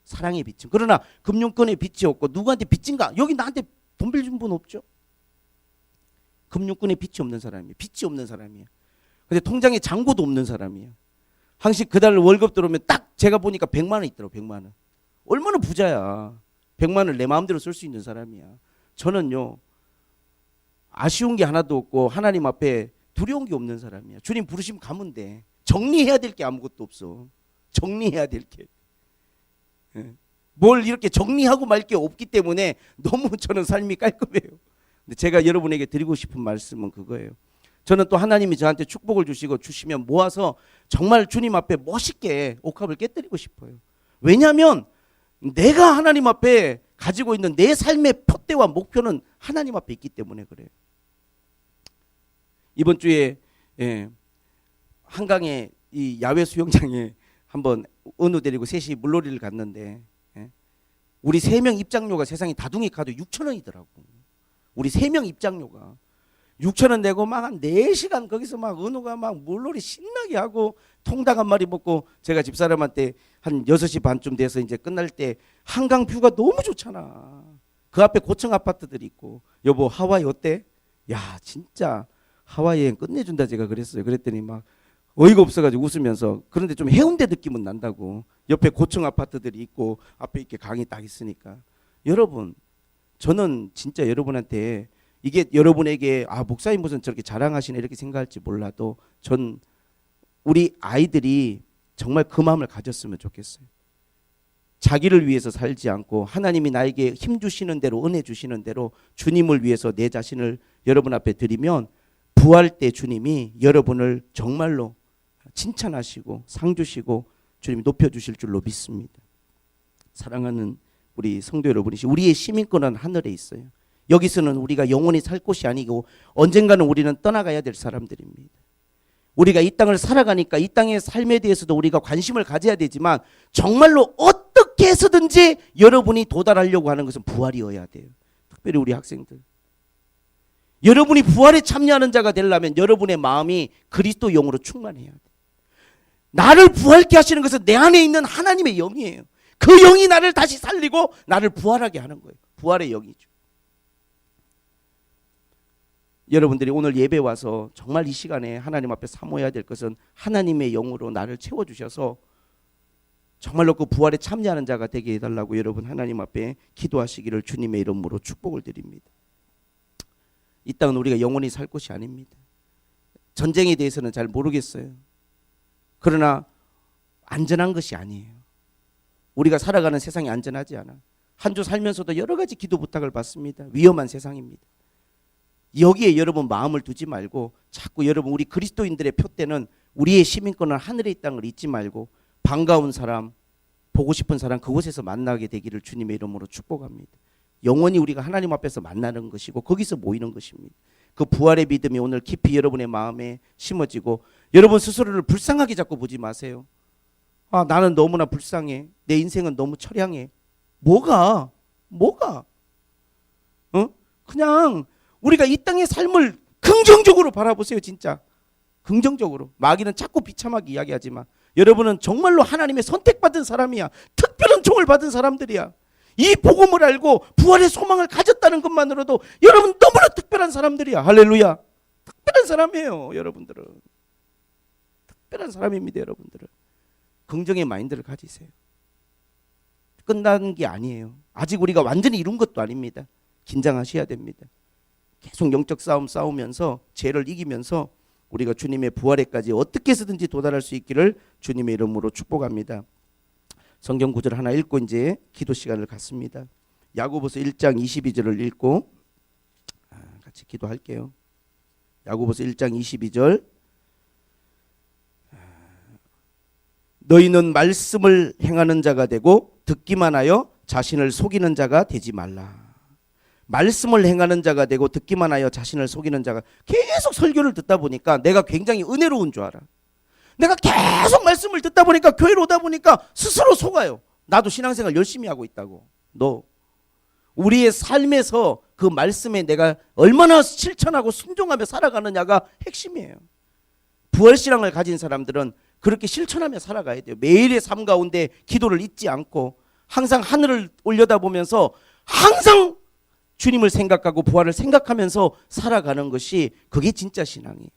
사랑의 빚은. 그러나 금융권에 빚이 없고 누구한테 빚진가? 여기 나한테 돈 빌린 분 없죠. 금융권에 빚이 없는 사람이에요. 빚이 없는 사람이에요. 근데 통장에 잔고도 없는 사람이에요. 항상 그달 월급 들어오면 딱 제가 보니까 100만 원 있더라고. 100만 원. 얼마나 부자야. 100만 원을 내 마음대로 쓸 수 있는 사람이야. 저는요. 아쉬운 게 하나도 없고 하나님 앞에 두려운 게 없는 사람이야. 주님 부르시면 가면 돼. 정리해야 될 게 아무것도 없어. 정리해야 될 게. 뭘 이렇게 정리하고 말 게 없기 때문에 너무 저는 삶이 깔끔해요. 근데 제가 여러분에게 드리고 싶은 말씀은 그거예요. 저는 또 하나님이 저한테 축복을 주시면 모아서 정말 주님 앞에 멋있게 옥합을 깨뜨리고 싶어요. 왜냐하면 내가 하나님 앞에 가지고 있는 내 삶의 표대와 목표는 하나님 앞에 있기 때문에 그래요. 이번 주에 한강에 이 야외 수영장에 한번 은우 데리고 셋이 물놀이를 갔는데 우리 3명 입장료가 세상에 다둥이 카드 6,000원이더라고. 우리 3명 입장료가 6,000원 내고 막 한 4시간 거기서 막 은우가 막 물놀이 신나게 하고 통닭 한 마리 먹고 제가 집사람한테 한 6시 반쯤 돼서 이제 끝날 때 한강 뷰가 너무 좋잖아. 그 앞에 고층 아파트들이 있고 여보 하와이 어때? 야 진짜 하와이 여행 끝내준다 제가 그랬어요. 그랬더니 막 어이가 없어가지고 웃으면서 그런데 좀 해운대 느낌은 난다고. 옆에 고층 아파트들이 있고 앞에 이렇게 강이 딱 있으니까. 여러분 저는 진짜 여러분한테 이게 여러분에게 목사님 무슨 저렇게 자랑하시네 이렇게 생각할지 몰라도 전 우리 아이들이 정말 그 마음을 가졌으면 좋겠어요. 자기를 위해서 살지 않고 하나님이 나에게 힘 주시는 대로 은혜 주시는 대로 주님을 위해서 내 자신을 여러분 앞에 드리면 부활 때 주님이 여러분을 정말로 칭찬하시고 상 주시고 주님이 높여주실 줄로 믿습니다. 사랑하는 우리 성도 여러분이 우리의 시민권은 하늘에 있어요. 여기서는 우리가 영원히 살 곳이 아니고 언젠가는 우리는 떠나가야 될 사람들입니다. 우리가 이 땅을 살아가니까 이 땅의 삶에 대해서도 우리가 관심을 가져야 되지만 정말로 어떻게 해서든지 여러분이 도달하려고 하는 것은 부활이어야 돼요. 특별히 우리 학생들. 여러분이 부활에 참여하는 자가 되려면 여러분의 마음이 그리스도 영으로 충만해야 돼. 나를 부활케 하시는 것은 내 안에 있는 하나님의 영이에요. 그 영이 나를 다시 살리고 나를 부활하게 하는 거예요. 부활의 영이죠. 여러분들이 오늘 예배 와서 정말 이 시간에 하나님 앞에 사모해야 될 것은 하나님의 영으로 나를 채워주셔서 정말로 그 부활에 참여하는 자가 되게 해달라고 여러분 하나님 앞에 기도하시기를 주님의 이름으로 축복을 드립니다. 이 땅은 우리가 영원히 살 곳이 아닙니다. 전쟁에 대해서는 잘 모르겠어요. 그러나 안전한 것이 아니에요. 우리가 살아가는 세상이 안전하지 않아. 한 주 살면서도 여러 가지 기도 부탁을 받습니다. 위험한 세상입니다. 여기에 여러분 마음을 두지 말고 자꾸 여러분 우리 그리스도인들의 표대는 우리의 시민권은 하늘에 있다는 걸 잊지 말고 반가운 사람, 보고 싶은 사람 그곳에서 만나게 되기를 주님의 이름으로 축복합니다. 영원히 우리가 하나님 앞에서 만나는 것이고 거기서 모이는 것입니다. 그 부활의 믿음이 오늘 깊이 여러분의 마음에 심어지고 여러분 스스로를 불쌍하게 자꾸 보지 마세요. 나는 너무나 불쌍해. 내 인생은 너무 처량해. 뭐가? 그냥 우리가 이 땅의 삶을 긍정적으로 바라보세요. 진짜 긍정적으로. 마귀는 자꾸 비참하게 이야기하지만 여러분은 정말로 하나님의 선택받은 사람이야. 특별한 종을 받은 사람들이야. 이 복음을 알고 부활의 소망을 가졌다는 것만으로도 여러분 너무나 특별한 사람들이야. 할렐루야. 특별한 사람이에요. 여러분들은 특별한 사람입니다. 여러분들은 긍정의 마인드를 가지세요. 끝난 게 아니에요. 아직 우리가 완전히 이룬 것도 아닙니다. 긴장하셔야 됩니다. 계속 영적 싸움 싸우면서 죄를 이기면서 우리가 주님의 부활에까지 어떻게 해서든지 도달할 수 있기를 주님의 이름으로 축복합니다. 성경 구절 하나 읽고 이제 기도 시간을 갖습니다. 야고보서 1장 22절을 읽고 같이 기도할게요. 야고보서 1장 22절. 너희는 말씀을 행하는 자가 되고 듣기만 하여 자신을 속이는 자가 되지 말라. 말씀을 행하는 자가 되고 듣기만 하여 자신을 속이는 자가. 계속 설교를 듣다 보니까 내가 굉장히 은혜로운 줄 알아. 내가 계속 말씀을 듣다 보니까 교회로 오다 보니까 스스로 속아요. 나도 신앙생활 열심히 하고 있다고. 너 우리의 삶에서 그 말씀에 내가 얼마나 실천하고 순종하며 살아가느냐가 핵심이에요. 부활신앙을 가진 사람들은 그렇게 실천하며 살아가야 돼요. 매일의 삶 가운데 기도를 잊지 않고 항상 하늘을 올려다보면서 항상 주님을 생각하고 부활을 생각하면서 살아가는 것이 그게 진짜 신앙이에요.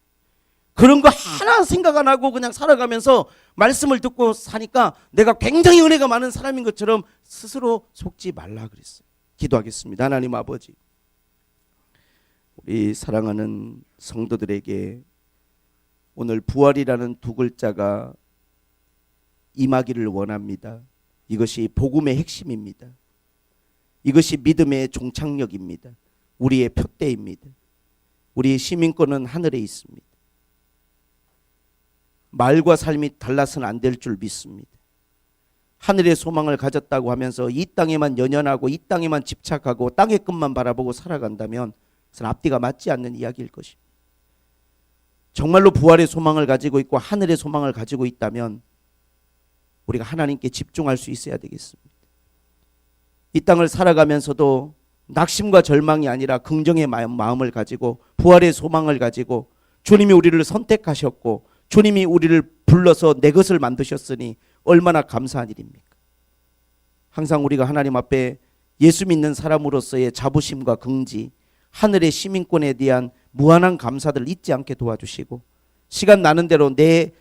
그런 거 하나 생각 안 하고 그냥 살아가면서 말씀을 듣고 사니까 내가 굉장히 은혜가 많은 사람인 것처럼 스스로 속지 말라 그랬어요. 기도하겠습니다. 하나님 아버지, 우리 사랑하는 성도들에게 오늘 부활이라는 두 글자가 임하기를 원합니다. 이것이 복음의 핵심입니다. 이것이 믿음의 종착역입니다. 우리의 표대입니다. 우리의 시민권은 하늘에 있습니다. 말과 삶이 달라서는 안 될 줄 믿습니다. 하늘의 소망을 가졌다고 하면서 이 땅에만 연연하고 이 땅에만 집착하고 땅의 끝만 바라보고 살아간다면 그것은 앞뒤가 맞지 않는 이야기일 것입니다. 정말로 부활의 소망을 가지고 있고 하늘의 소망을 가지고 있다면 우리가 하나님께 집중할 수 있어야 되겠습니다. 이 땅을 살아가면서도 낙심과 절망이 아니라 긍정의 마음을 가지고 부활의 소망을 가지고 주님이 우리를 선택하셨고 주님이 우리를 불러서 내 것을 만드셨으니 얼마나 감사한 일입니까? 항상 우리가 하나님 앞에 예수 믿는 사람으로서의 자부심과 긍지, 하늘의 시민권에 대한 무한한 감사들을 잊지 않게 도와주시고 시간 나는 대로 내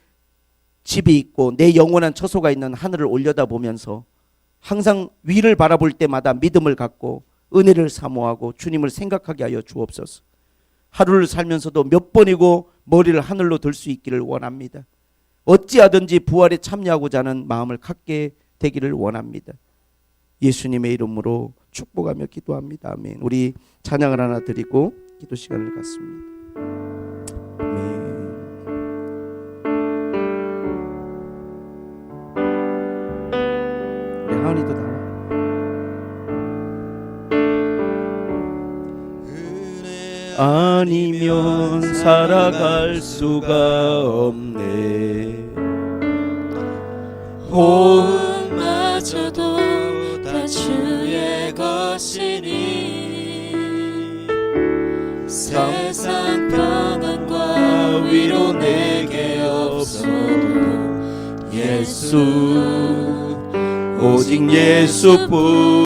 집이 있고 내 영원한 처소가 있는 하늘을 올려다보면서 항상 위를 바라볼 때마다 믿음을 갖고 은혜를 사모하고 주님을 생각하게 하여 주옵소서. 하루를 살면서도 몇 번이고 머리를 하늘로 들 수 있기를 원합니다. 어찌하든지 부활에 참여하고자 하는 마음을 갖게 되기를 원합니다. 예수님의 이름으로 축복하며 기도합니다. 아멘. 우리 찬양을 하나 드리고 기도 시간을 갖습니다. 아멘. 우리 하은이도 나와. 아니면 살아갈 수가 없네. 호흡마저도 다 주의 것이니 세상 평안과 위로 내게 없어도 예수, 오직 예수뿐.